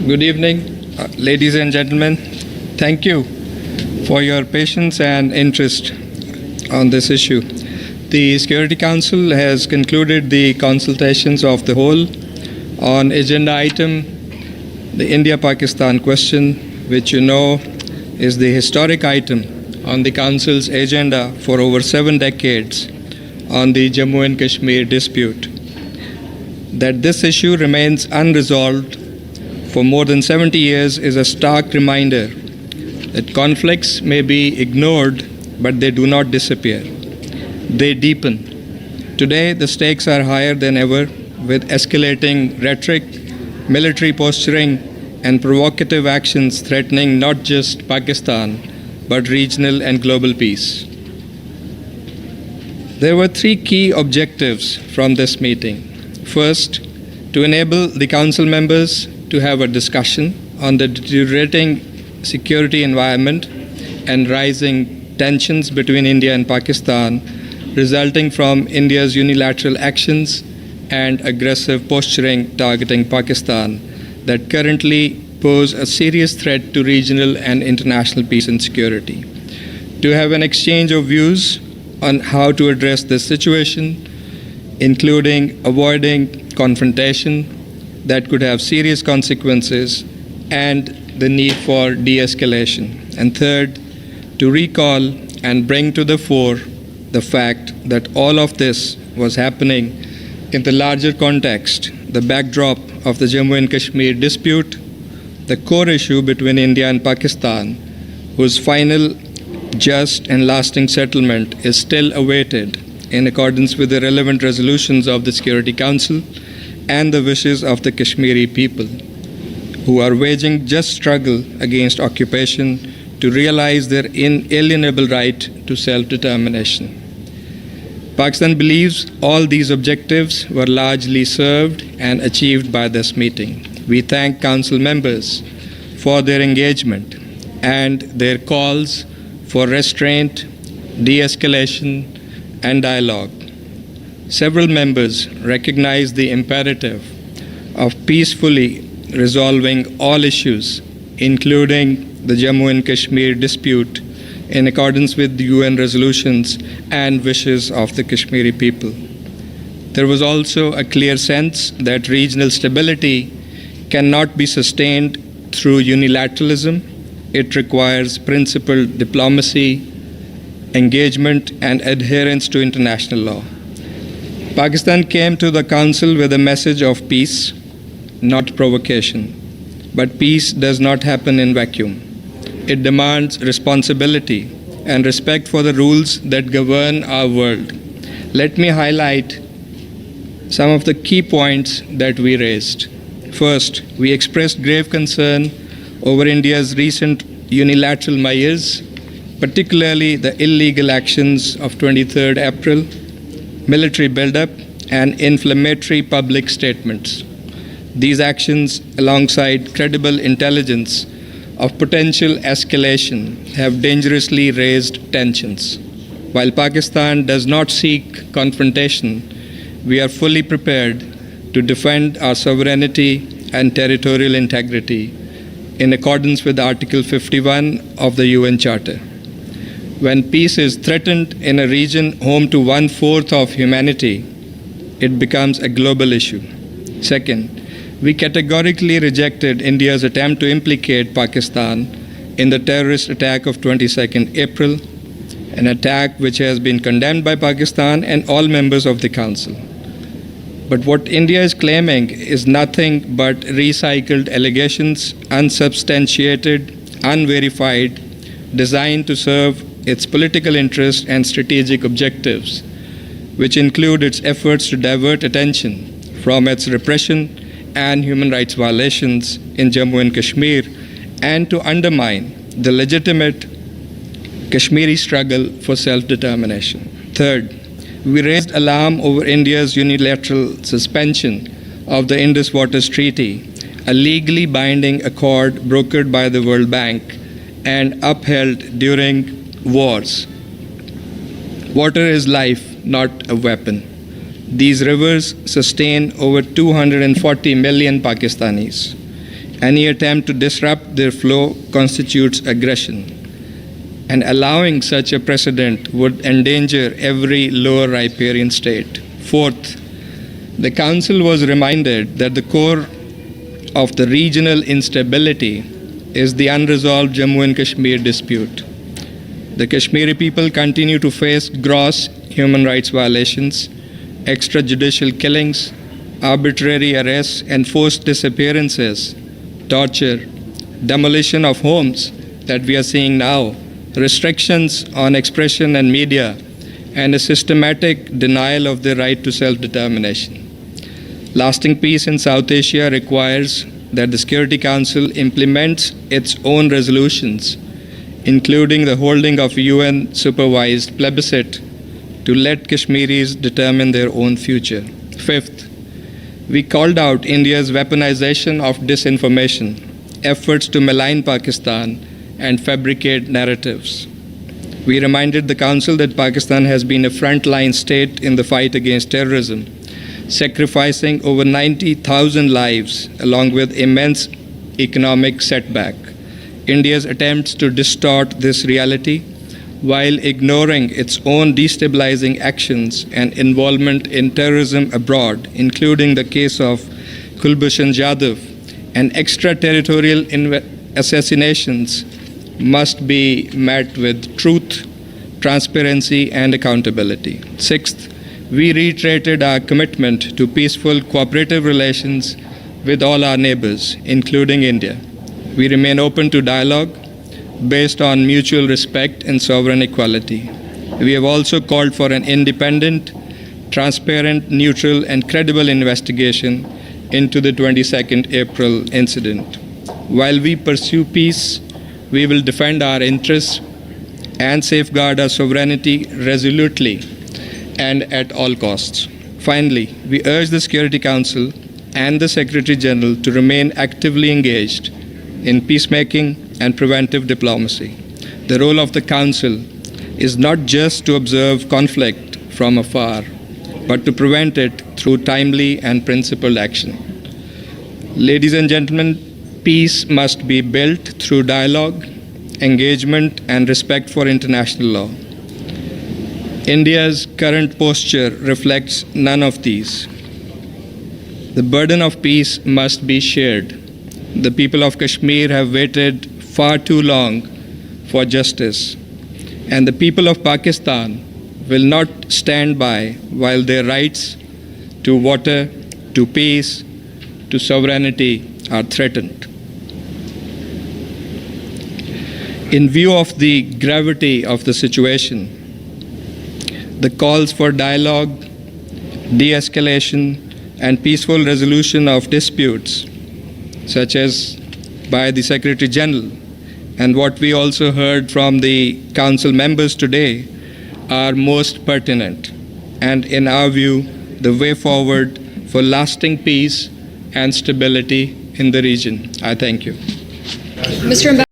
Good evening, ladies and gentlemen. Thank you for your patience and interest on this issue. The Security Council has concluded the consultations of the whole on agenda item, the India-Pakistan question, which you know is the historic item on the Council's agenda for over 7 decades on the Jammu and Kashmir dispute. That this issue remains unresolved for more than 70 years is a stark reminder that conflicts may be ignored, but they do not disappear. They deepen. Today, the stakes are higher than ever, with escalating rhetoric, military posturing, and provocative actions threatening not just Pakistan, but regional and global peace. There were 3 key objectives from this meeting. First, to enable the Council members to have a discussion on the deteriorating security environment and rising tensions between India and Pakistan resulting from India's unilateral actions and aggressive posturing targeting Pakistan that currently pose a serious threat to regional and international peace and security. To have an exchange of views on how to address this situation, including avoiding confrontation that could have serious consequences and the need for de-escalation. And third, to recall and bring to the fore the fact that all of this was happening in the larger context, the backdrop of the Jammu and Kashmir dispute, the core issue between India and Pakistan, whose final just and lasting settlement is still awaited in accordance with the relevant resolutions of the Security Council and the wishes of the Kashmiri people, who are waging just struggle against occupation to realize their inalienable right to self-determination. Pakistan believes all these objectives were largely served and achieved by this meeting. We thank Council members for their engagement and their calls for restraint, de-escalation, and dialogue. Several members recognize the imperative of peacefully resolving all issues, including the Jammu and Kashmir dispute, in accordance with the UN resolutions and wishes of the Kashmiri people. There was also a clear sense that regional stability cannot be sustained through unilateralism. It requires principled diplomacy, engagement, and adherence to international law. Pakistan came to the Council with a message of peace, not provocation. But peace does not happen in vacuum. It demands responsibility and respect for the rules that govern our world. Let me highlight some of the key points that we raised. First, we expressed grave concern over India's recent unilateral measures, particularly the illegal actions of 23rd April, military buildup, and inflammatory public statements. These actions, alongside credible intelligence of potential escalation, have dangerously raised tensions. While Pakistan does not seek confrontation, we are fully prepared to defend our sovereignty and territorial integrity in accordance with Article 51 of the UN Charter. When peace is threatened in a region home to 1/4 of humanity, it becomes a global issue. Second, we categorically rejected India's attempt to implicate Pakistan in the terrorist attack of 22nd April, an attack which has been condemned by Pakistan and all members of the Council. But what India is claiming is nothing but recycled allegations, unsubstantiated, unverified, designed to serve its political interests and strategic objectives, which include its efforts to divert attention from its repression and human rights violations in Jammu and Kashmir and to undermine the legitimate Kashmiri struggle for self-determination. Third, we raised alarm over India's unilateral suspension of the Indus Waters Treaty, a legally binding accord brokered by the World Bank and upheld during wars. Water is life, not a weapon. These rivers sustain over 240 million Pakistanis Any attempt to disrupt their flow constitutes aggression, and allowing such a precedent would endanger every lower riparian state. Fourth, the Council was reminded that the core of the regional instability is the unresolved Jammu and Kashmir dispute. The Kashmiri people continue to face gross human rights violations, extrajudicial killings, arbitrary arrests and forced disappearances, torture, demolition of homes that we are seeing now, restrictions on expression and media, and a systematic denial of the right to self-determination. Lasting peace in South Asia requires that the Security Council implements its own resolutions, including the holding of UN-supervised plebiscite to let Kashmiris determine their own future. Fifth, we called out India's weaponization of disinformation, efforts to malign Pakistan, and fabricate narratives. We reminded the Council that Pakistan has been a frontline state in the fight against terrorism, sacrificing over 90,000 lives along with immense economic setback. India's attempts to distort this reality while ignoring its own destabilizing actions and involvement in terrorism abroad, including the case of Kulbhushan Jadhav and extraterritorial assassinations, must be met with truth, transparency, and accountability. Sixth, we reiterated our commitment to peaceful, cooperative relations with all our neighbors, including India. We remain open to dialogue based on mutual respect and sovereign equality. We have also called for an independent, transparent, neutral, and credible investigation into the 22nd April incident. While we pursue peace, we will defend our interests and safeguard our sovereignty resolutely and at all costs. Finally, we urge the Security Council and the Secretary General to remain actively engaged in peacemaking and preventive diplomacy. The role of the Council is not just to observe conflict from afar, but to prevent it through timely and principled action. Ladies and gentlemen, peace must be built through dialogue, engagement, and respect for international law. India's current posture reflects none of these. The burden of peace must be shared. The people of Kashmir have waited far too long for justice, and the people of Pakistan will not stand by while their rights to water, to peace, to sovereignty are threatened. In view of the gravity of the situation, the calls for dialogue, de-escalation, and peaceful resolution of disputes, such as by the Secretary General, and what we also heard from the Council members today, are most pertinent and, in our view, the way forward for lasting peace and stability in the region. I thank you. Mr.